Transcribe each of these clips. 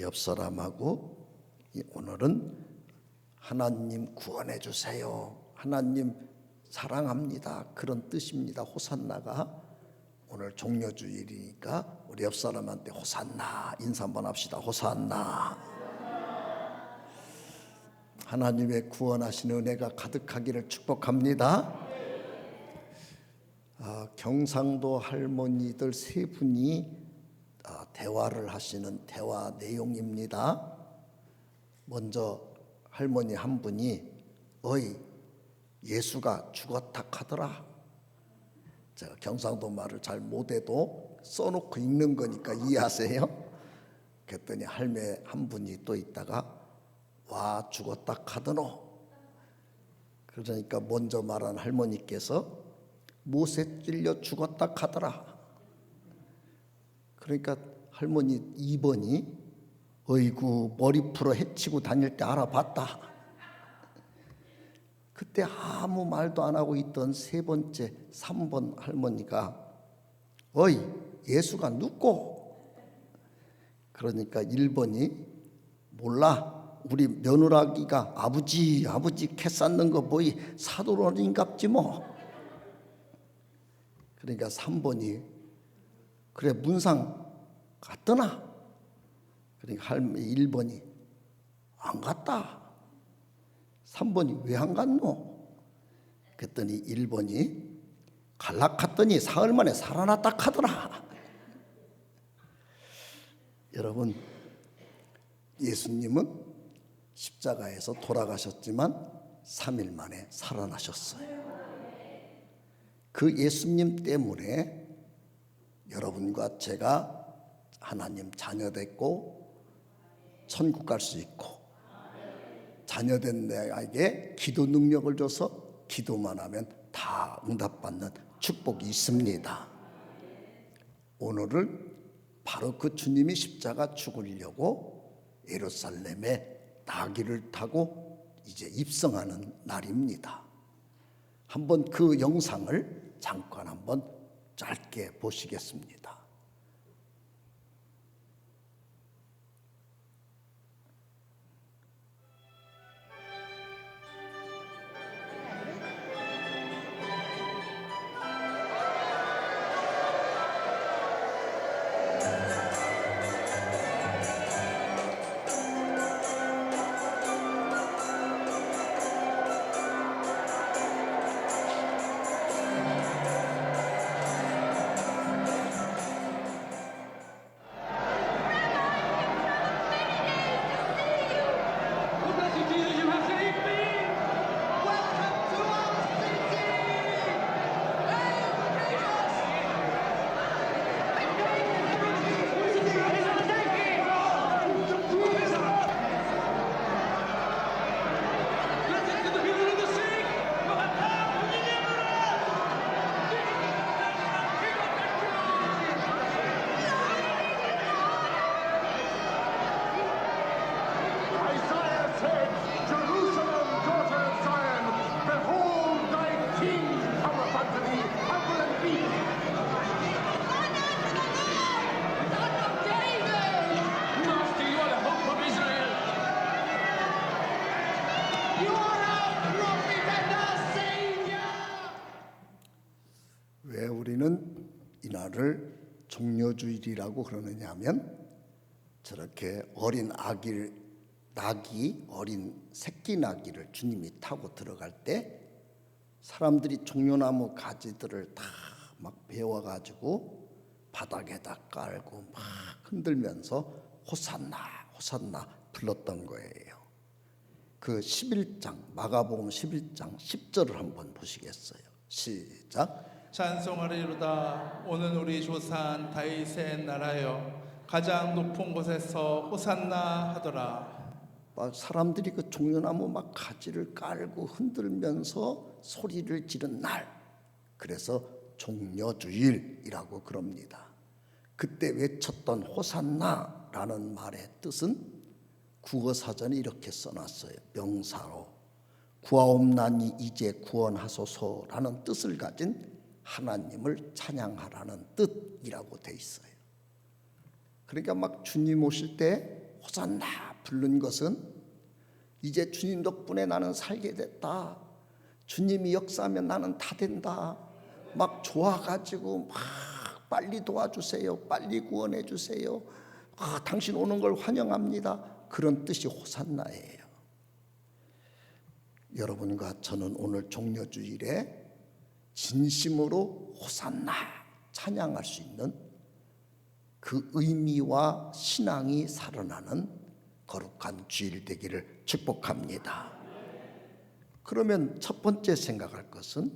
옆 사람하고 오늘은 하나님 구원해 주세요, 하나님 사랑합니다, 그런 뜻입니다. 호산나가 오늘 종려주일이니까 우리 옆 사람한테 호산나 인사 한번 합시다. 호산나. 하나님의 구원하신 은혜가 가득하기를 축복합니다. 경상도 할머니들 세 분이 대화를 하시는 대화 내용입니다. 먼저 할머니 한 분이 어이 예수가 죽었다 카더라. 제가 경상도 말을 잘 못해도 써놓고 읽는 거니까 이해하세요. 그랬더니 할매 한 분이 또 있다가 와 죽었다 카더노. 그러니까 먼저 말한 할머니께서 못에 찔려 죽었다 카더라. 그러니까 할머니 2번이 어이구 머리 풀어 헤치고 다닐 때 알아봤다. 그때 아무 말도 안 하고 있던 세 번째 3번 할머니가 어이 예수가 눕고. 그러니까 1번이 몰라 우리 며느라기가 아버지 캐 쌓는 거 보이 사도론인갑지 뭐. 그러니까 3번이 그래 문상 갔더나. 그러니까 할머니 1번이 안 갔다. 3번이 왜 안 갔노? 그랬더니 1번이 갈락갔더니 사흘 만에 살아났다 카더라. 여러분 예수님은 십자가에서 돌아가셨지만 3일 만에 살아나셨어요. 그 예수님 때문에 여러분과 제가 하나님 자녀 됐고 천국 갈 수 있고 자녀된 내에게 기도 능력을 줘서 기도만 하면 다 응답받는 축복이 있습니다. 오늘은 바로 그 주님이 십자가 죽으려고 예루살렘에 나귀를 타고 이제 입성하는 날입니다. 한번 그 영상을 잠깐 한번 짧게 보시겠습니다. 왜 우리는 이날을 종려주일이라고 그러느냐 하면 저렇게 어린 어린 새끼 나귀를 주님이 타고 들어갈 때 사람들이 종려나무 가지들을 다 막 베어가지고 바닥에다 깔고 막 흔들면서 호산나 호산나 불렀던 거예요. 그 11장 마가복음 11장 10절을 한번 보시겠어요? 시작. 찬송하리로다. 오는 우리 조상 다윗의 나라여 가장 높은 곳에서 호산나 하더라. 사람들이 그 종려나무 막 가지를 깔고 흔들면서 소리를 지른 날, 그래서 종려주일이라고 그럽니다. 그때 외쳤던 호산나라는 말의 뜻은 국어사전에 이렇게 써놨어요. 명사로 구하옵나니 이제 구원하소서라는 뜻을 가진 하나님을 찬양하라는 뜻이라고 돼 있어요. 그러니까 막 주님 오실 때 호산나 부른 것은 이제 주님 덕분에 나는 살게 됐다. 주님이 역사하면 나는 다 된다. 막 좋아가지고 막 빨리 도와주세요. 빨리 구원해 주세요. 당신 오는 걸 환영합니다. 그런 뜻이 호산나예요. 여러분과 저는 오늘 종려주일에 진심으로 호산나 찬양할 수 있는 그 의미와 신앙이 살아나는 거룩한 주일 되기를 축복합니다. 그러면 첫 번째 생각할 것은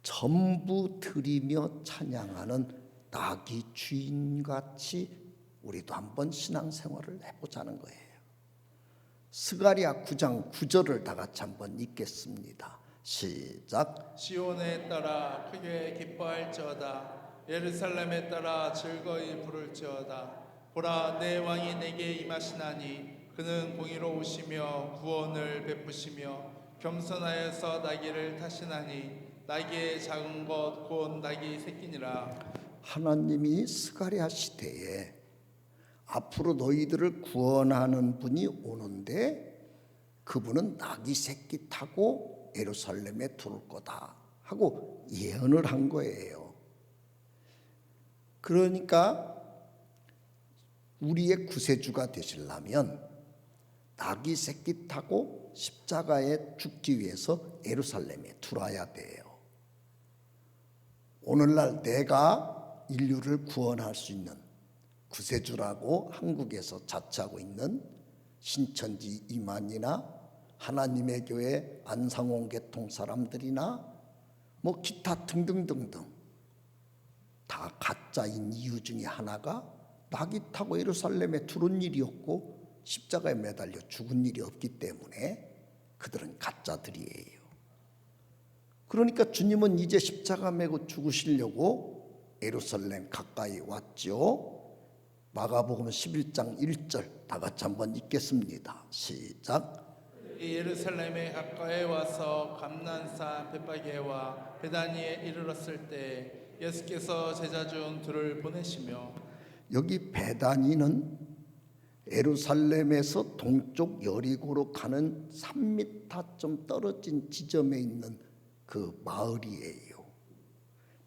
전부 드리며 찬양하는 나귀 주인같이 우리도 한번 신앙생활을 해보자는 거예요. 스가랴 9장 9절을 다 같이 한번 읽겠습니다. 시작. 시온에 따라 크게 기뻐할지어다. 예루살렘에 따라 즐거이 부를지어다. 보라, 내 왕이 내게 임하시나니 그는 공의로우시며 구원을 베푸시며 겸손하여서 나귀를 타시나니 나귀의 작은 것 곧 나귀 새끼니라. 하나님이 스가랴 시대에 앞으로 너희들을 구원하는 분이 오는데 그분은 나귀 새끼 타고 예루살렘에 들어올 거다 하고 예언을 한 거예요. 그러니까 우리의 구세주가 되시려면 나귀 새끼 타고 십자가에 죽기 위해서 예루살렘에 들어와야 돼요. 오늘날 내가 인류를 구원할 수 있는 구세주라고 한국에서 자처하고 있는 신천지 이만이나 하나님의 교회 안상홍 계통 사람들이나 뭐 기타 등등등등 다 가짜인 이유 중에 하나가 나귀 타고 예루살렘에 들어온 일이 없고 십자가에 매달려 죽은 일이 없기 때문에 그들은 가짜들이에요. 그러니까 주님은 이제 십자가 메고 죽으시려고 예루살렘 가까이 왔죠. 마가복음 11장 1절 다 같이 한번 읽겠습니다. 시작. 예루살렘에 가까이 와서 감난산 벳바게와 베다니에 이르렀을 때 예수께서 제자 중 둘을 보내시며. 여기 베다니는 예루살렘에서 동쪽 여리고로 가는 3m 떨어진 지점에 있는 그 마을이에요.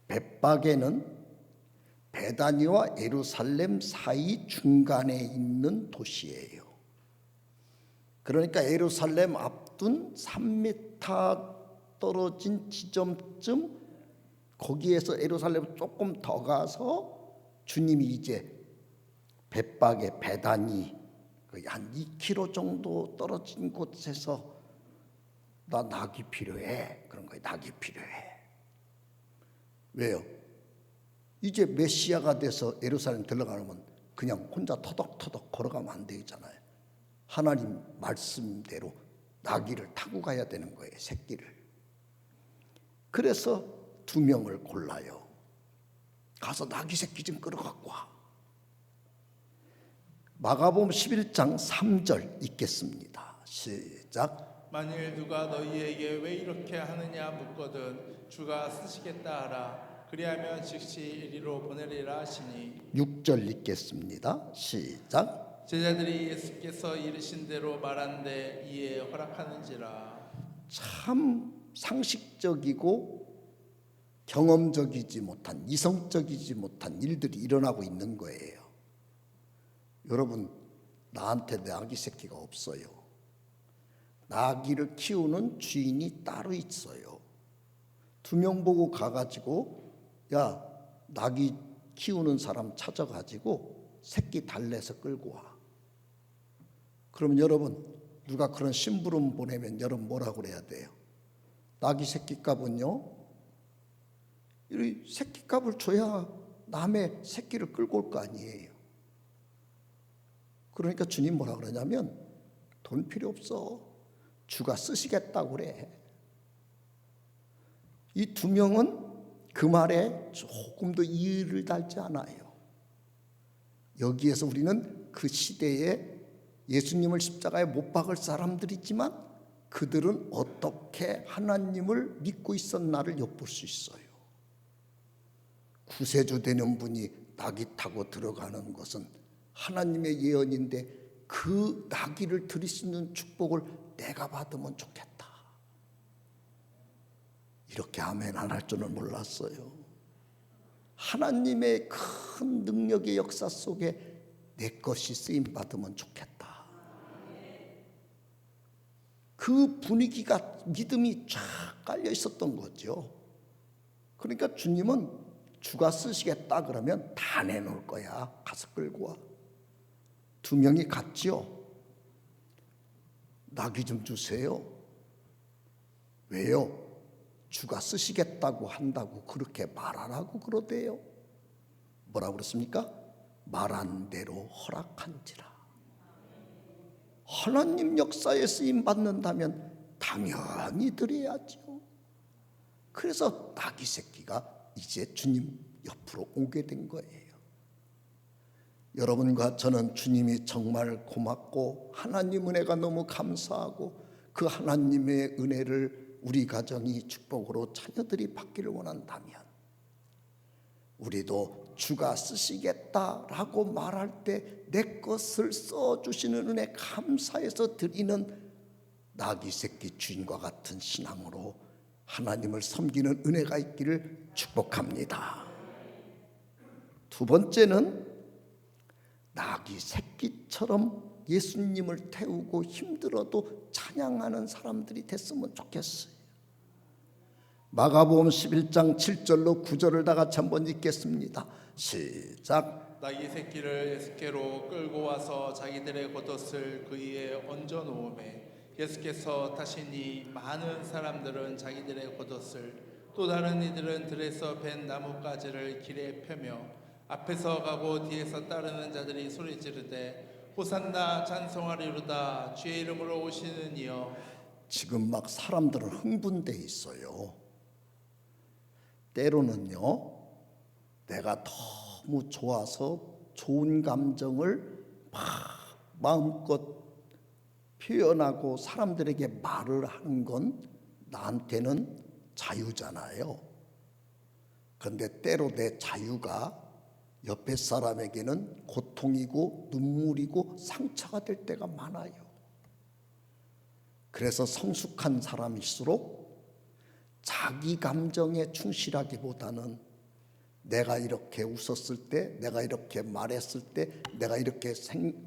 벳바게는 베다니와 예루살렘 사이 중간에 있는 도시예요. 그러니까 예루살렘 앞둔 3m 떨어진 지점쯤 거기에서 예루살렘 조금 더 가서 주님이 이제 벳바게 베다니 한 2km 정도 떨어진 곳에서 나 낙이 필요해. 그런 거예요. 낙이 필요해. 왜요? 이제 메시아가 돼서 예루살렘 들어가면 그냥 혼자 터덕터덕 걸어가면 안 되잖아요. 하나님 말씀대로 나귀를 타고 가야 되는 거예요. 새끼를. 그래서 2명을 골라요. 가서 나귀 새끼 좀 끌어갖고 와. 마가복음 11장 3절 읽겠습니다. 시작. 만일 누가 너희에게 왜 이렇게 하느냐 묻거든 주가 쓰시겠다 하라. 그리하면 즉시 이리로 보내리라 하시니. 6절 읽겠습니다. 시작. 제자들이 예수께서 이르신 대로 말한데 이에 허락하는지라. 참 상식적이고 경험적이지 못한 이성적이지 못한 일들이 일어나고 있는 거예요. 여러분, 나한테 나귀 새끼가 없어요. 나귀를 키우는 주인이 따로 있어요. 2명 보고 가가지고 야, 나귀 키우는 사람 찾아가지고 새끼 달래서 끌고 와. 그러면 여러분, 누가 그런 심부름 보내면 여러분 뭐라고 그래야 돼요? 나귀 새끼 값은요, 이 새끼 값을 줘야 남의 새끼를 끌고 올 거 아니에요. 그러니까 주님 뭐라 그러냐면 돈 필요 없어. 주가 쓰시겠다고 그래. 이 2명은 그 말에 조금도 이의를 달지 않아요. 여기에서 우리는 그 시대에 예수님을 십자가에 못 박을 사람들이지만 그들은 어떻게 하나님을 믿고 있었나를 엿볼 수 있어요. 구세주 되는 분이 나귀 타고 들어가는 것은 하나님의 예언인데 그 나귀를 드릴 수 있는 축복을 내가 받으면 좋겠다. 이렇게 아멘 안 할 줄은 몰랐어요. 하나님의 큰 능력의 역사 속에 내 것이 쓰임 받으면 좋겠다. 그 분위기가 믿음이 쫙 깔려 있었던 거죠. 그러니까 주님은 주가 쓰시겠다 그러면 다 내놓을 거야. 가서 끌고 와. 두 명이 갔지요. 나귀 좀 주세요. 왜요? 주가 쓰시겠다고 한다고 그렇게 말하라고 그러대요. 뭐라고 그랬습니까? 말한 대로 허락한지라. 하나님 역사에 쓰임 받는다면 당연히 드려야죠. 그래서 나귀 새끼가 이제 주님 옆으로 오게 된 거예요. 여러분과 저는 주님이 정말 고맙고 하나님 은혜가 너무 감사하고 그 하나님의 은혜를 우리 가정이 축복으로 자녀들이 받기를 원한다면 우리도 주가 쓰시겠다라고 말할 때 내 것을 써주시는 은혜 감사해서 드리는 나귀 새끼 주인과 같은 신앙으로 하나님을 섬기는 은혜가 있기를 축복합니다. 두 번째는 나귀 새끼처럼 예수님을 태우고 힘들어도 찬양하는 사람들이 됐으면 좋겠어요. 마가복음 11장 7절로 9절을 다 같이 한번 읽겠습니다. 시작. 나귀 새끼를 예수께로 끌고 와서 자기들의 겉옷을 그 위에 얹어 놓음에 예수께서 타시니 많은 사람들은 자기들의 겉옷을 또 다른 이들은 들에서 벤 나뭇가지를 길에 펴며 앞에서 가고 뒤에서 따르는 자들이 소리 지르되 호산나 찬송하리로다 주의 이름으로 오시는 이여. 지금 막 사람들은 흥분돼 있어요. 때로는요, 내가 너무 좋아서 좋은 감정을 막 마음껏 표현하고 사람들에게 말을 하는 건 나한테는 자유잖아요. 그런데 때로 내 자유가 옆에 사람에게는 고통이고 눈물이고 상처가 될 때가 많아요. 그래서 성숙한 사람일수록 자기 감정에 충실하기보다는 내가 이렇게 웃었을 때, 내가 이렇게 말했을 때, 내가 이렇게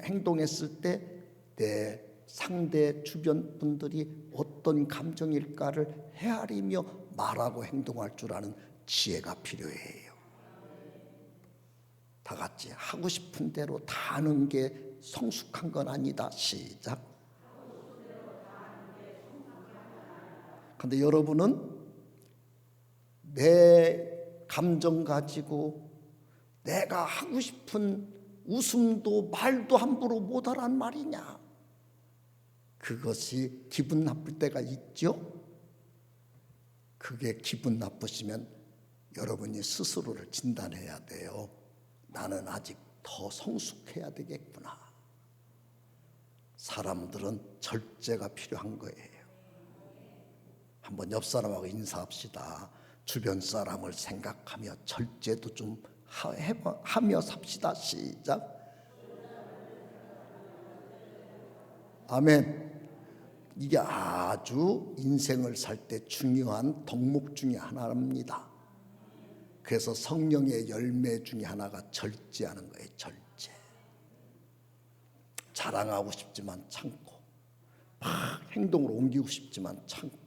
행동했을 때 내 상대 주변 분들이 어떤 감정일까를 헤아리며 말하고 행동할 줄 아는 지혜가 필요해요. 다 같이 하고 싶은 대로 다 하는 게 성숙한 건 아니다. 시작. 그런데 여러분은 내 감정 가지고 내가 하고 싶은 웃음도 말도 함부로 못하란 말이냐? 그것이 기분 나쁠 때가 있죠? 그게 기분 나쁘시면 여러분이 스스로를 진단해야 돼요. 나는 아직 더 성숙해야 되겠구나. 사람들은 절제가 필요한 거예요. 한번 옆 사람하고 인사합시다. 주변 사람을 생각하며 절제도 좀 하며 삽시다. 시작. 아멘. 이게 아주 인생을 살 때 중요한 덕목 중에 하나입니다. 그래서 성령의 열매 중에 하나가 절제하는 거예요. 절제. 자랑하고 싶지만 참고, 막 행동으로 옮기고 싶지만 참고,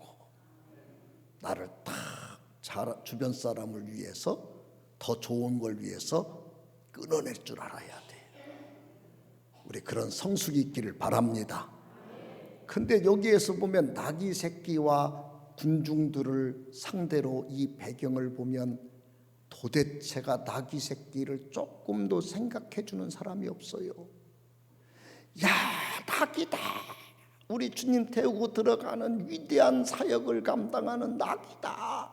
나를 딱 주변 사람을 위해서 더 좋은 걸 위해서 끊어낼 줄 알아야 돼. 우리 그런 성숙이 있기를 바랍니다. 근데 여기에서 보면 나귀 새끼와 군중들을 상대로 이 배경을 보면 도대체가 나귀 새끼를 조금도 생각해 주는 사람이 없어요. 야, 나귀다. 우리 주님 태우고 들어가는 위대한 사역을 감당하는 나귀다.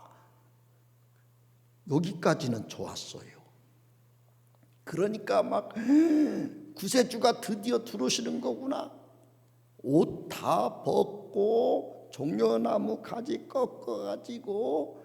여기까지는 좋았어요. 그러니까 막 구세주가 드디어 들어오시는 거구나. 옷 다 벗고 종려나무 가지 꺾어가지고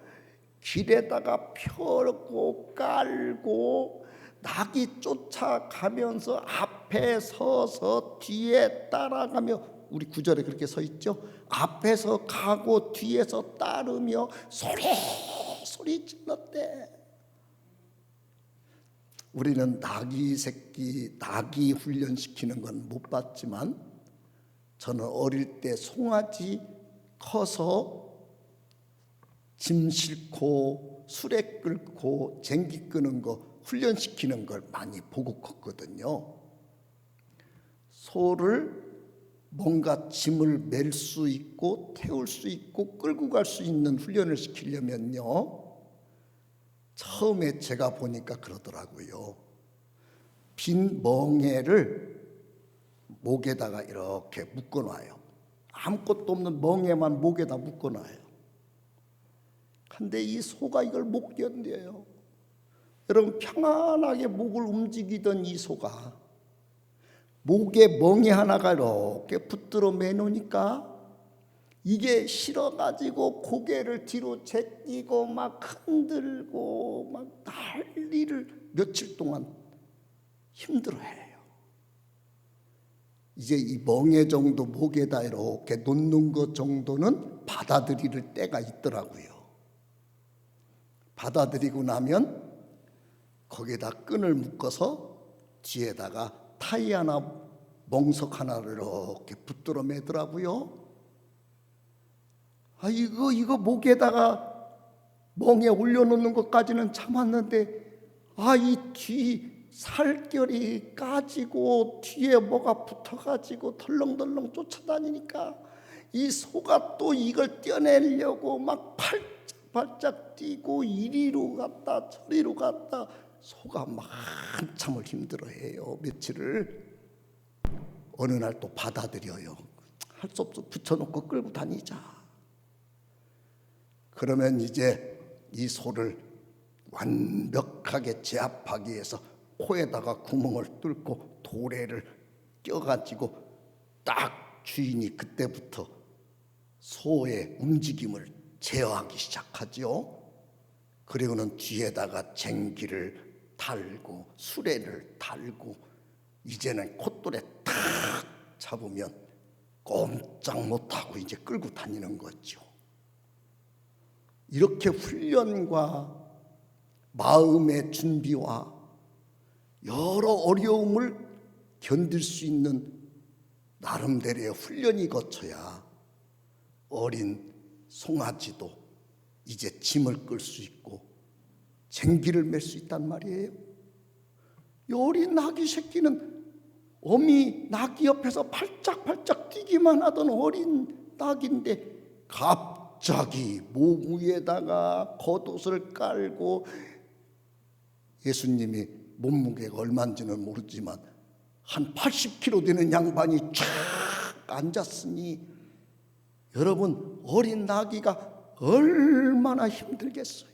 길에다가 펴고 깔고 나귀 쫓아가면서 앞 앞에 서서 뒤에 따라가며, 우리 구절에 그렇게 서 있죠. 앞에서 가고 뒤에서 따르며 소리 질렀대. 우리는 낙이 훈련시키는 건 못 봤지만, 저는 어릴 때 송아지 커서 짐 싣고 수레 끌고 쟁기 끄는 거 훈련시키는 걸 많이 보고 컸거든요. 소를 뭔가 짐을 맬 수 있고 태울 수 있고 끌고 갈 수 있는 훈련을 시키려면요, 처음에 제가 보니까 그러더라고요. 빈 멍에를 목에다가 이렇게 묶어놔요. 아무것도 없는 멍에만 목에다 묶어놔요. 근데 이 소가 이걸 못 견뎌요. 여러분, 평안하게 목을 움직이던 이 소가 목에 멍에 하나가 이렇게 붙들어 매놓으니까 이게 싫어가지고 고개를 뒤로 제끼고 막 흔들고 막 난리를 며칠 동안 힘들어해요. 이제 이 멍에 정도 목에다 이렇게 놓는 것 정도는 받아들일 때가 있더라고요. 받아들이고 나면 거기에다 끈을 묶어서 뒤에다가 타이 하나, 멍석 하나를 이렇게 붙들어 매더라고요. 이거 목에다가 멍에 올려놓는 것까지는 참았는데, 이 뒤 살결이 까지고 뒤에 뭐가 붙어가지고 덜렁덜렁 쫓아다니니까 이 소가 또 이걸 떼어내려고 막 발짝 뛰고 이리로 갔다 저리로 갔다, 소가 막 한참을 힘들어해요. 며칠을. 어느 날 또 받아들여요. 할 수 없어, 붙여놓고 끌고 다니자. 그러면 이제 이 소를 완벽하게 제압하기 위해서 코에다가 구멍을 뚫고 도래를 껴가지고 딱 주인이 그때부터 소의 움직임을 제어하기 시작하죠. 그리고는 뒤에다가 쟁기를 달고 수레를 달고, 이제는 콧돌에 탁 잡으면 꼼짝 못하고 이제 끌고 다니는 거죠. 이렇게 훈련과 마음의 준비와 여러 어려움을 견딜 수 있는 나름대로의 훈련이 거쳐야 어린 송아지도 이제 짐을 끌 수 있고 쟁기를 맬 수 있단 말이에요. 이 어린 나귀 새끼는 어미 나귀 옆에서 팔짝팔짝 뛰기만 하던 어린 나귀인데 갑자기 몸 위에다가 겉옷을 깔고, 예수님이 몸무게가 얼마인지는 모르지만 한 80kg 되는 양반이 쫙 앉았으니, 여러분, 어린 나귀가 얼마나 힘들겠어요.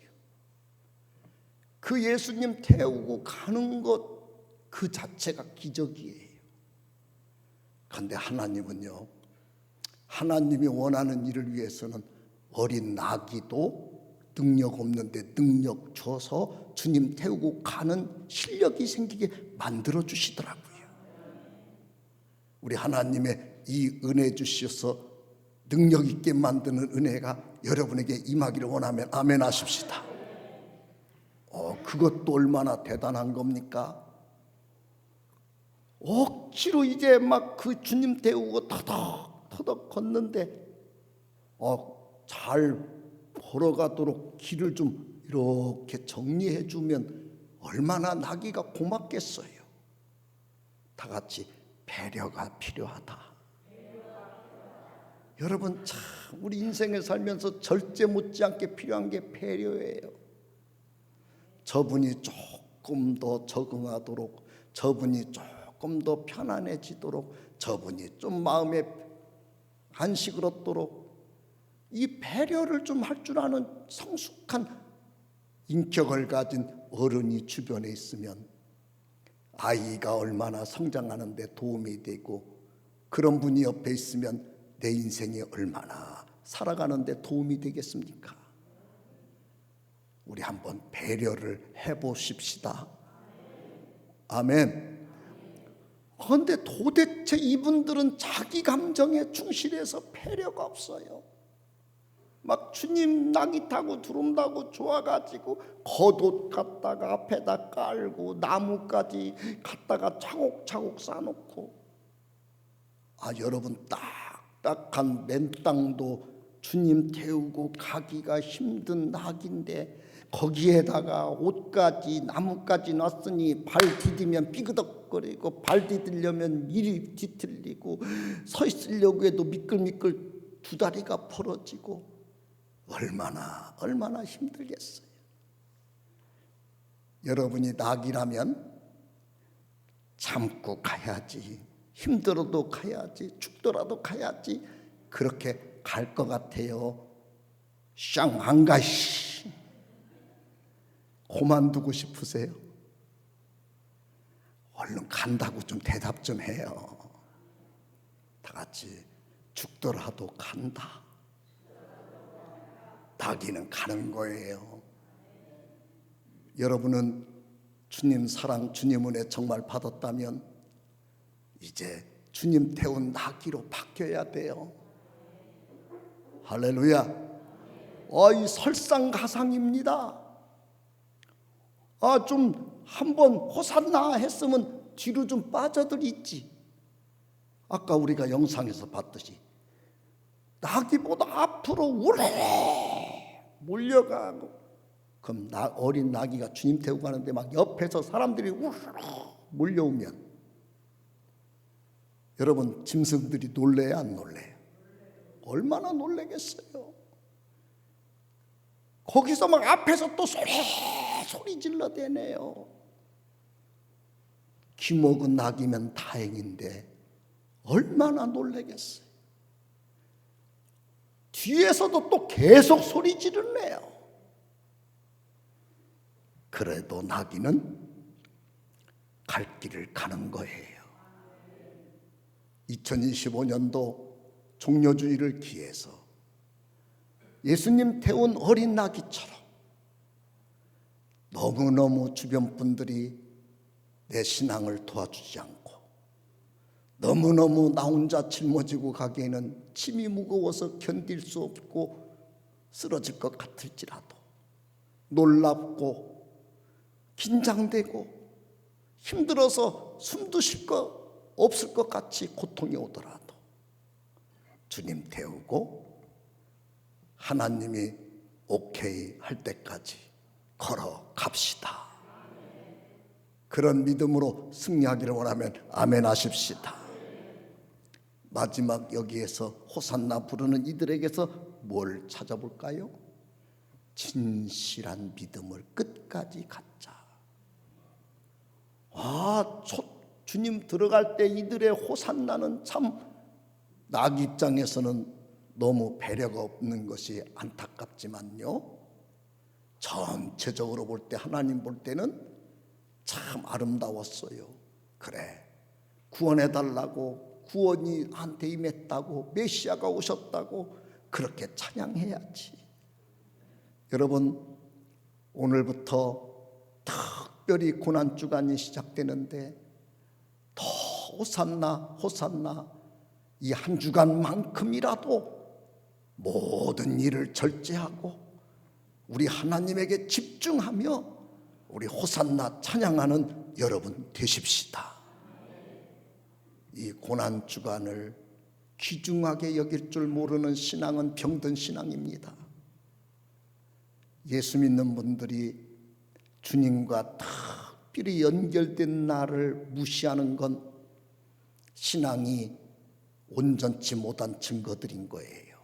그 예수님 태우고 가는 것 그 자체가 기적이에요. 그런데 하나님은요, 하나님이 원하는 일을 위해서는 어린 나귀도 능력 없는데 능력 줘서 주님 태우고 가는 실력이 생기게 만들어 주시더라고요. 우리 하나님의 이 은혜 주셔서 능력 있게 만드는 은혜가 여러분에게 임하기를 원하면 아멘 하십시다. 그것도 얼마나 대단한 겁니까? 억지로 이제 막 그 주님 태우고 터덕터덕 걷는데 잘 걸어가도록 길을 좀 이렇게 정리해 주면 얼마나 나귀가 고맙겠어요. 다 같이 배려가 필요하다. 여러분, 참 우리 인생을 살면서 절제 못지않게 필요한 게 배려예요. 저분이 조금 더 적응하도록, 저분이 조금 더 편안해지도록, 저분이 좀 마음에 안식을 얻도록 이 배려를 좀 할 줄 아는 성숙한 인격을 가진 어른이 주변에 있으면 아이가 얼마나 성장하는 데 도움이 되고, 그런 분이 옆에 있으면 내 인생이 얼마나 살아가는 데 도움이 되겠습니까? 우리 한번 배려를 해보십시다. 아멘. 그런데 도대체 이분들은 자기 감정에 충실해서 배려가 없어요. 막 주님 낙이 타고 두른다고 좋아가지고 겉옷 갖다가 앞에다 깔고 나무까지 갖다가 차곡차곡 쌓아놓고, 여러분, 딱딱한 맨 땅도 주님 태우고 가기가 힘든 낙인데 거기에다가 옷까지 나무까지 놨으니 발 디디면 삐그덕거리고 발 디디려면 이리 뒤틀리고 서 있으려고 해도 미끌미끌 두 다리가 벌어지고 얼마나 힘들겠어요. 여러분이 낙이라면 참고 가야지, 힘들어도 가야지, 죽더라도 가야지, 그렇게 갈 것 같아요. 쌍 안 가시. 그만두고 싶으세요? 얼른 간다고 좀 대답 좀 해요. 다 같이 죽더라도 간다. 낙이는 가는 거예요. 여러분은 주님 사랑, 주님 은혜 정말 받았다면 이제 주님 태운 낙이로 바뀌어야 돼요. 할렐루야. 이 설상가상입니다. 좀 한번 호산나 했으면 뒤로 좀 빠져들 있지. 아까 우리가 영상에서 봤듯이 나기보다 앞으로 우레레 몰려가고, 그럼 어린 나귀가 주님 태우고 가는데 막 옆에서 사람들이 우르르 몰려오면 여러분, 짐승들이 놀래야 안 놀래요? 얼마나 놀래겠어요. 거기서 막 앞에서 또 소리 질러대네요. 기먹은 낙이면 다행인데 얼마나 놀래겠어요. 뒤에서도 또 계속 소리 지르네요. 그래도 나귀는 갈 길을 가는 거예요. 2025년도 종려주의를 기해서 예수님 태운 어린 나귀처럼 너무너무 주변 분들이 내 신앙을 도와주지 않고 너무너무 나 혼자 짊어지고 가기에는 짐이 무거워서 견딜 수 없고 쓰러질 것 같을지라도, 놀랍고 긴장되고 힘들어서 숨도 쉴 거 없을 것 같이 고통이 오더라도 주님 태우고 하나님이 오케이 할 때까지 걸어갑시다. 그런 믿음으로 승리하기를 원하면 아멘 하십시다. 마지막 여기에서 호산나 부르는 이들에게서 뭘 찾아볼까요? 진실한 믿음을 끝까지 갖자. 주님 들어갈 때 이들의 호산나는 참 나귀 입장에서는 너무 배려가 없는 것이 안타깝지만요, 전체적으로 볼 때, 하나님 볼 때는 참 아름다웠어요. 그래, 구원해달라고, 구원이 한테 임했다고, 메시아가 오셨다고 그렇게 찬양해야지. 여러분, 오늘부터 특별히 고난주간이 시작되는데 더 호산나 호산나, 이 한 주간만큼이라도 모든 일을 절제하고 우리 하나님에게 집중하며 우리 호산나 찬양하는 여러분 되십시다. 이 고난주간을 귀중하게 여길 줄 모르는 신앙은 병든 신앙입니다. 예수 믿는 분들이 주님과 특별히 연결된 날을 무시하는 건 신앙이 온전치 못한 증거들인 거예요.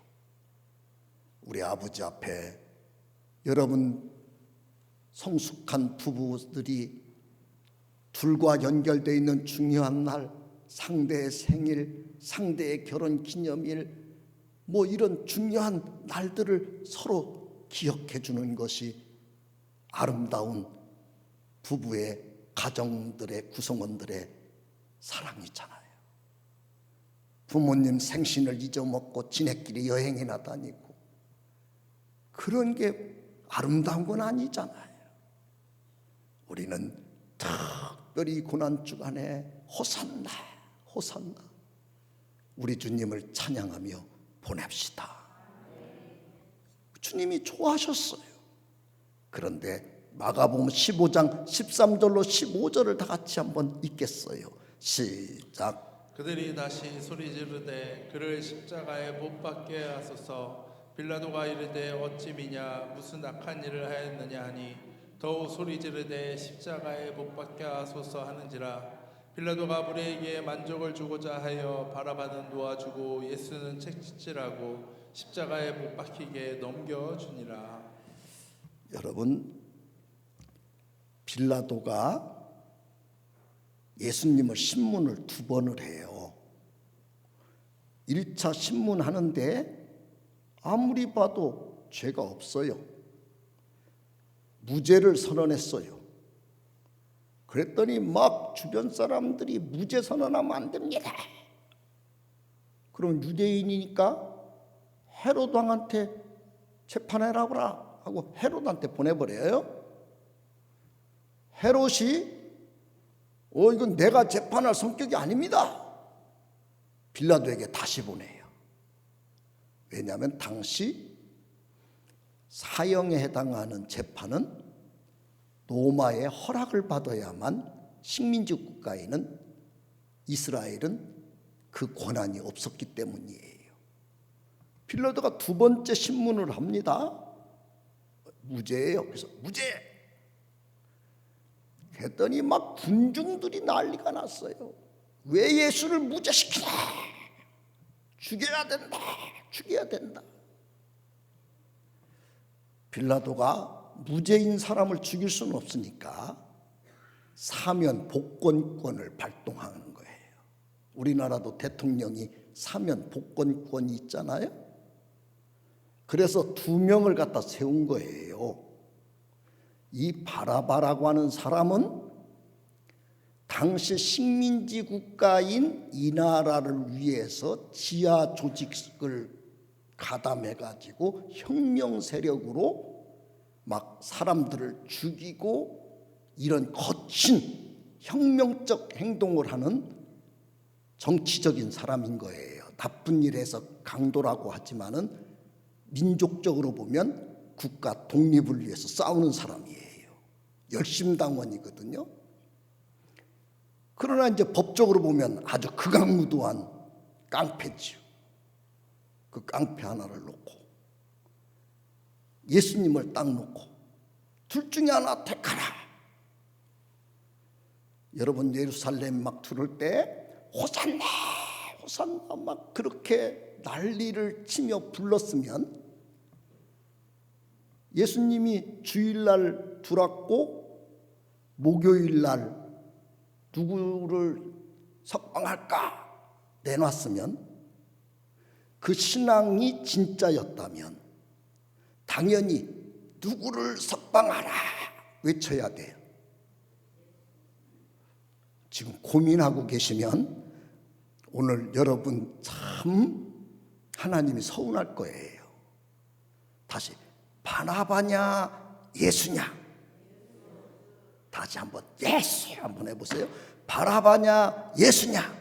우리 아버지 앞에 여러분 성숙한 부부들이 둘과 연결되어 있는 중요한 날, 상대의 생일, 상대의 결혼 기념일, 이런 중요한 날들을 서로 기억해 주는 것이 아름다운 부부의, 가정들의, 구성원들의 사랑이잖아요. 부모님 생신을 잊어먹고 지네끼리 여행이나 다니고 그런 게 아름다운 건 아니잖아요. 우리는 특별히 고난주간에 호산나 호산나. 우리 주님을 찬양하며 보냅시다. 주님이 좋아하셨어요. 그런데 마가복음 15장 13절로 15절을 다 같이 한번 읽겠어요. 시작. 그들이 다시 소리 지르되 그를 십자가에 못 박게 하소서. 빌라도가 이르되 어찌 미냐 무슨 악한 일을 하였느냐 하니 더욱 소리 지르되 십자가에 못 박게 하소서 하는지라. 빌라도가 무리에게 만족을 주고자 하여 바라바는 놓아주고 예수는 채찍질하고 십자가에 못 박히게 넘겨주니라. 여러분, 빌라도가 예수님을 신문을 2번을 해요. 1차 신문하는데 아무리 봐도 죄가 없어요. 무죄를 선언했어요. 그랬더니 막 주변 사람들이 무죄 선언하면 안 됩니다. 그럼 유대인이니까 헤롯 왕한테 재판해라보라 하고 헤롯한테 보내버려요. 헤롯이 이건 내가 재판할 성격이 아닙니다. 빌라도에게 다시 보내요. 왜냐하면 당시 사형에 해당하는 재판은 로마의 허락을 받아야만 식민지 국가에는 이스라엘은 그 권한이 없었기 때문이에요. 빌라도가 2번째 신문을 합니다. 무죄예요. 그래서 무죄 했더니 막 군중들이 난리가 났어요. 왜 예수를 무죄시키냐? 죽여야 된다. 죽여야 된다. 빌라도가 무죄인 사람을 죽일 수는 없으니까 사면 복권권을 발동하는 거예요. 우리나라도 대통령이 사면 복권권이 있잖아요. 그래서 2명을 갖다 세운 거예요. 이 바라바라고 하는 사람은 당시 식민지 국가인 이 나라를 위해서 지하 조직을 가담해가지고 혁명 세력으로 막 사람들을 죽이고 이런 거친 혁명적 행동을 하는 정치적인 사람인 거예요. 나쁜 일에서 강도라고 하지만은 민족적으로 보면 국가 독립을 위해서 싸우는 사람이에요. 열심당원이거든요. 그러나 이제 법적으로 보면 아주 극악무도한 깡패지요. 그 깡패 하나를 놓고 예수님을 딱 놓고 둘 중에 하나 택하라. 여러분 예루살렘 막 들을 때 호산나 호산나 막 그렇게 난리를 치며 불렀으면 예수님이 주일날 두랍고 목요일날 누구를 석방할까 내놨으면 그 신앙이 진짜였다면 당연히 누구를 석방하라 외쳐야 돼요. 지금 고민하고 계시면 오늘 여러분 참 하나님이 서운할 거예요. 다시 바나바냐 예수냐? 다시 한번 예수 한번 해보세요. 바나바냐 예수냐?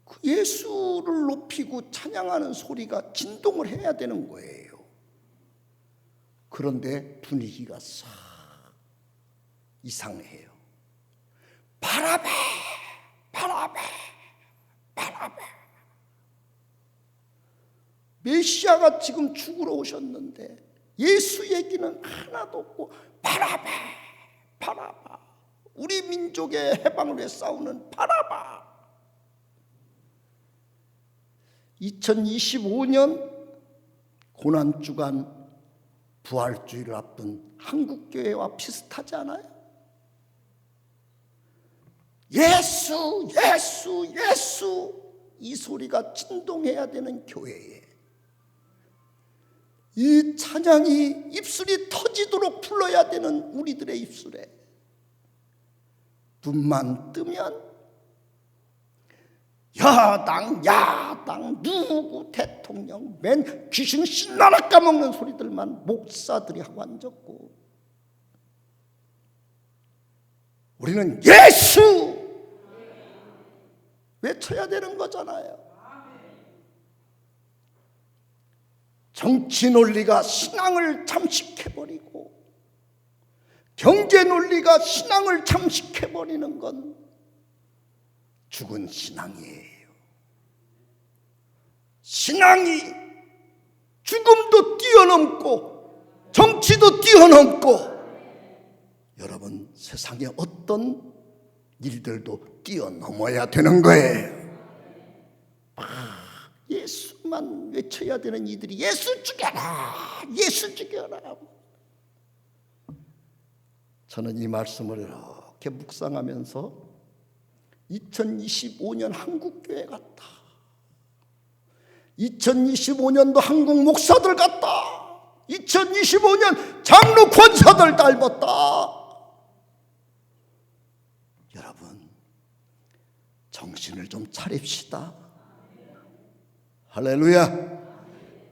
그 예수를 높이고 찬양하는 소리가 진동을 해야 되는 거예요. 그런데 분위기가 싹 이상해요. 바라바 바라바 바라바. 메시아가 지금 죽으러 오셨는데 예수 얘기는 하나도 없고 바라바 바라바. 우리 민족의 해방을 위해 싸우는 바라바. 2025년 고난주간 부활주의를 앞둔 한국교회와 비슷하지 않아요? 예수 예수 예수 이 소리가 진동해야 되는 교회에 이 찬양이 입술이 터지도록 불러야 되는 우리들의 입술에 눈만 뜨면 야당 누구 대통령 맨 귀신 신나라 까먹는 소리들만 목사들이 하고 앉았고 우리는 예수 외쳐야 되는 거잖아요. 정치 논리가 신앙을 잠식해버리고 경제 논리가 신앙을 잠식해버리는 건 죽은 신앙이에요. 신앙이 죽음도 뛰어넘고 정치도 뛰어넘고 여러분 세상의 어떤 일들도 뛰어넘어야 되는 거예요. 예수만 외쳐야 되는 이들이 예수 죽여라, 예수 죽여라. 저는 이 말씀을 이렇게 묵상하면서 2025년 한국교회 같다, 2025년도 한국 목사들 같다, 2025년 장로 권사들 닮았다. 여러분 정신을 좀 차립시다. 할렐루야.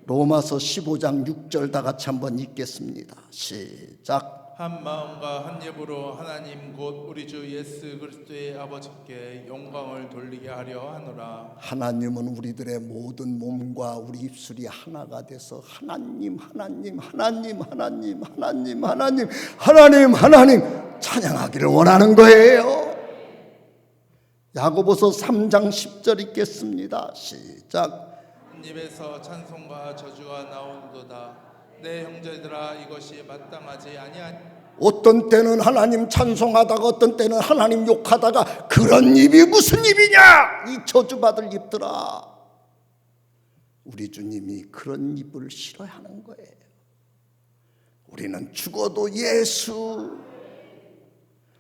로마서 15장 6절 다 같이 한번 읽겠습니다. 시작. 한 마음과 한 입으로 하나님 곧 우리 주 예수 그리스도의 아버지께 영광을 돌리게 하려 하노라. 하나님은 우리들의 모든 몸과 우리 입술이 하나가 돼서 하나님 하나님 하나님 하나님 하나님 하나님 하나님 하나님 찬양하기를 원하는 거예요. 야고보서 3장 10절 읽겠습니다. 시작. 한 입에서 찬송과 저주가 나오도다. 내 형제들아 이것이 마땅하지 아니하니. 어떤 때는 하나님 찬송하다가 어떤 때는 하나님 욕하다가 그런 입이 무슨 입이냐, 이 저주받을 입들아. 우리 주님이 그런 입을 싫어하는 거예요. 우리는 죽어도 예수,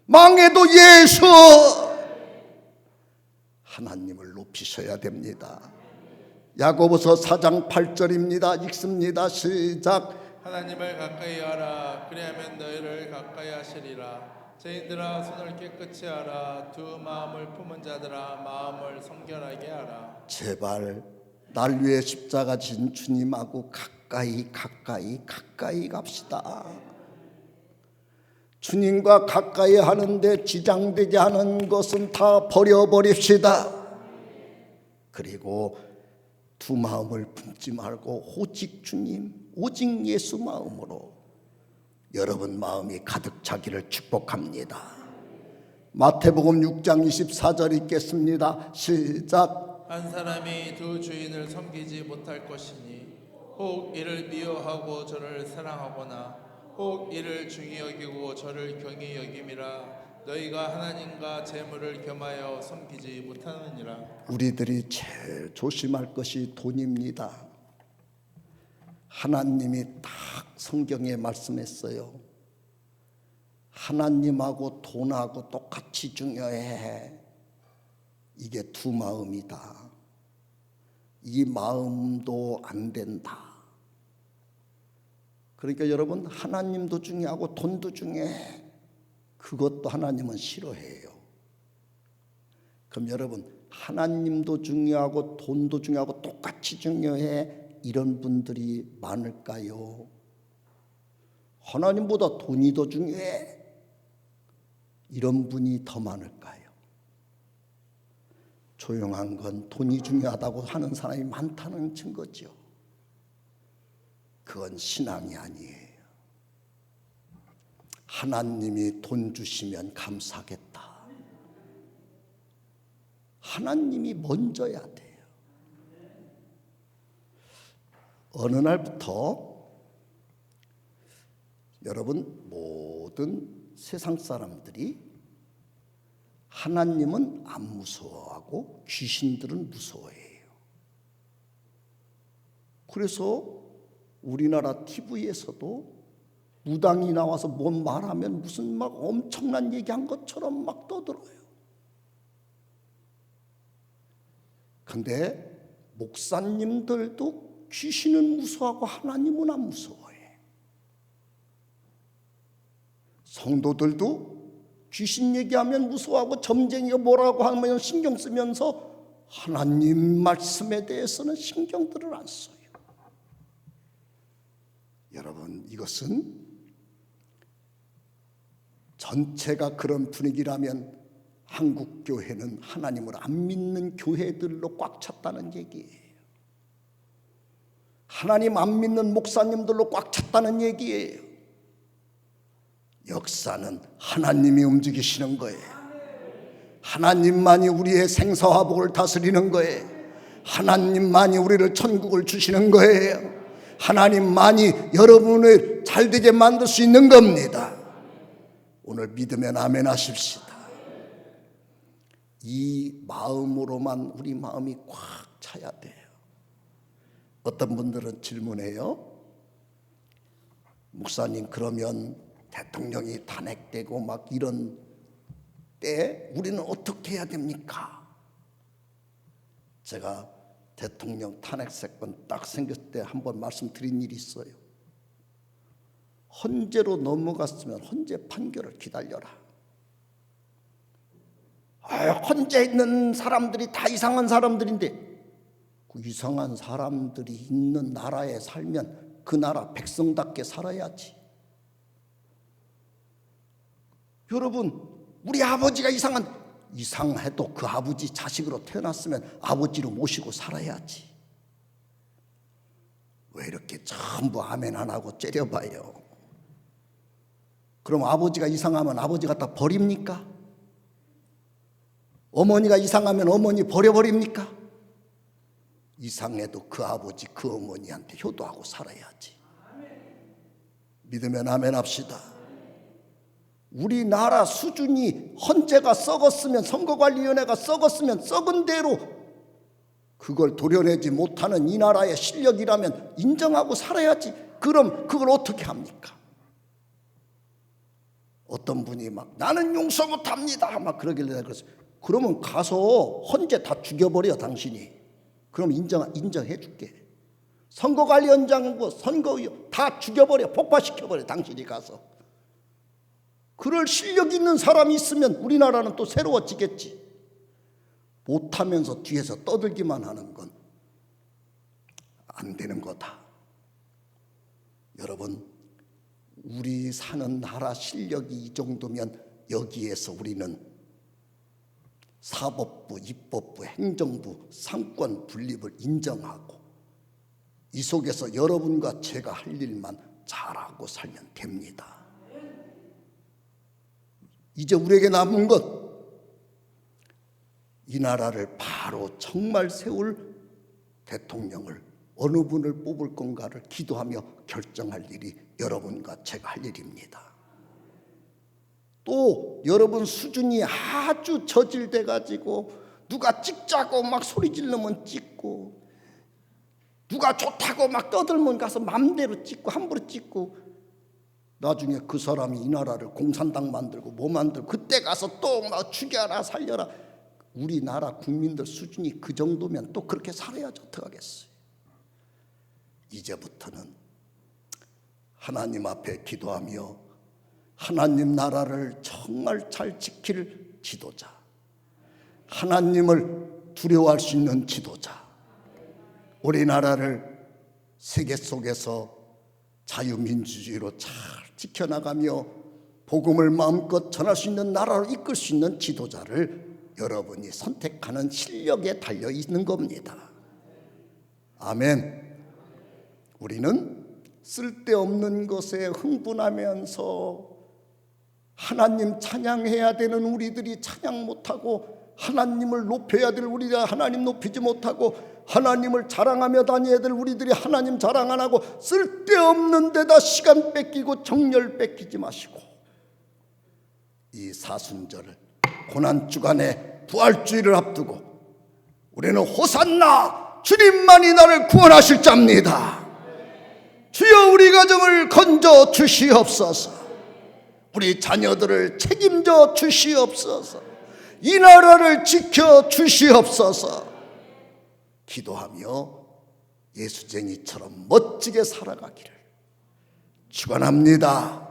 망해도 예수. 하나님을 높이셔야 됩니다. 야고보서 4장 8절입니다. 읽습니다. 시작. 하나님을 가까이 하라. 그리하면 너희를 가까이 하시리라. 죄인들아 손을 깨끗이 하라. 두 마음을 품은 자들아 마음을 성결하게 하라. 제발 날 위해 십자가 진 주님하고 가까이 갑시다. 주님과 가까이 하는데 지장되지 않은 것은 다 버려버립시다. 그리고 두 마음을 품지 말고 오직 주님, 오직 예수 마음으로 여러분 마음이 가득 차기를 축복합니다. 마태복음 6장 24절 읽겠습니다. 시작. 한 사람이 두 주인을 섬기지 못할 것이니 혹 이를 미워하고 저를 사랑하거나 혹 이를 중히 여기고 저를 경히 여김이라. 너희가 하나님과 재물을 겸하여 섬기지 못하느니라. 우리들이 제일 조심할 것이 돈입니다. 하나님이 딱 성경에 말씀했어요. 하나님하고 돈하고 똑같이 중요해. 이게 두 마음이다. 이 마음도 안 된다. 그러니까 여러분 하나님도 중요하고 돈도 중요해. 그것도 하나님은 싫어해요. 그럼 여러분 하나님도 중요하고 돈도 중요하고 똑같이 중요해. 이런 분들이 많을까요? 하나님보다 돈이 더 중요해. 이런 분이 더 많을까요? 조용한 건 돈이 중요하다고 하는 사람이 많다는 증거죠. 그건 신앙이 아니에요. 하나님이 돈 주시면 감사하겠다. 하나님이 먼저야 돼요. 어느 날부터 여러분 모든 세상 사람들이 하나님은 안 무서워하고 귀신들은 무서워해요. 그래서 우리나라 TV에서도 무당이 나와서 뭔 말하면 무슨 막 엄청난 얘기한 것처럼 막 떠들어요. 근데 목사님들도 귀신은 무서워하고 하나님은 안 무서워해. 성도들도 귀신 얘기하면 무서워하고 점쟁이가 뭐라고 하면 신경 쓰면서 하나님 말씀에 대해서는 신경들을 안 써요. 여러분 이것은 전체가 그런 분위기라면 한국교회는 하나님을 안 믿는 교회들로 꽉 찼다는 얘기예요. 하나님 안 믿는 목사님들로 꽉 찼다는 얘기예요. 역사는 하나님이 움직이시는 거예요. 하나님만이 우리의 생사화복을 다스리는 거예요. 하나님만이 우리를 천국을 주시는 거예요. 하나님만이 여러분을 잘되게 만들 수 있는 겁니다. 오늘 믿으면 아멘 하십시다. 이 마음으로만 우리 마음이 꽉 차야 돼요. 어떤 분들은 질문해요. 목사님, 그러면 대통령이 탄핵되고 막 이런 때 우리는 어떻게 해야 됩니까? 제가 대통령 탄핵 사건 딱 생겼을 때 한번 말씀드린 일이 있어요. 헌재로 넘어갔으면 헌재 판결을 기다려라. 헌재에 있는 사람들이 다 이상한 사람들인데 그 이상한 사람들이 있는 나라에 살면 그 나라 백성답게 살아야지. 여러분, 우리 아버지가 이상해도 그 아버지 자식으로 태어났으면 아버지로 모시고 살아야지. 왜 이렇게 전부 아멘 안 하고 째려봐요? 그럼 아버지가 이상하면 아버지 갖다 버립니까? 어머니가 이상하면 어머니 버려버립니까? 이상해도 그 아버지 그 어머니한테 효도하고 살아야지. 믿으면 아멘 합시다. 우리나라 수준이 헌재가 썩었으면, 선거관리위원회가 썩었으면 썩은 대로 그걸 도려내지 못하는 이 나라의 실력이라면 인정하고 살아야지. 그럼 그걸 어떻게 합니까? 어떤 분이 막 나는 용서 못합니다 막 그러길래 내가 그랬어요. 그러면 가서 헌재 다 죽여버려 당신이. 그럼 인정해 줄게. 선거관리위원장부 선거위원 다 죽여버려, 폭파시켜버려 당신이 가서. 그럴 실력 있는 사람이 있으면 우리나라는 또 새로워지겠지. 못하면서 뒤에서 떠들기만 하는 건 안 되는 거다. 여러분, 우리 사는 나라 실력이 이 정도면 여기에서 우리는 사법부, 입법부, 행정부, 상권 분립을 인정하고 이 속에서 여러분과 제가 할 일만 잘하고 살면 됩니다. 이제 우리에게 남은 것, 이 나라를 바로 정말 세울 대통령을 어느 분을 뽑을 건가를 기도하며 결정할 일이 여러분과 제가 할 일입니다. 또 여러분 수준이 아주 저질돼 가지고 누가 찍자고 막 소리 지르면 찍고, 누가 좋다고 막 떠들면 가서 맘대로 찍고 함부로 찍고, 나중에 그 사람이 이 나라를 공산당 만들고 뭐 만들고 그때 가서 또 막 죽여라 살려라. 우리나라 국민들 수준이 그 정도면 또 그렇게 살아야지 어떡하겠어요. 이제부터는 하나님 앞에 기도하며 하나님 나라를 정말 잘 지킬 지도자, 하나님을 두려워할 수 있는 지도자, 우리나라를 세계 속에서 자유민주주의로 잘 지켜나가며 복음을 마음껏 전할 수 있는 나라로 이끌 수 있는 지도자를 여러분이 선택하는 실력에 달려 있는 겁니다. 아멘. 우리는 쓸데없는 것에 흥분하면서 하나님 찬양해야 되는 우리들이 찬양 못하고, 하나님을 높여야 될 우리가 하나님 높이지 못하고, 하나님을 자랑하며 다녀야 될 우리들이 하나님 자랑 안 하고 쓸데없는 데다 시간 뺏기고 정열 뺏기지 마시고, 이 사순절을 고난주간에 부활주의를 앞두고 우리는 호산나 주님만이 나를 구원하실 자입니다. 주여 우리 가정을 건져 주시옵소서. 우리 자녀들을 책임져 주시옵소서. 이 나라를 지켜 주시옵소서. 기도하며 예수쟁이처럼 멋지게 살아가기를 축원합니다.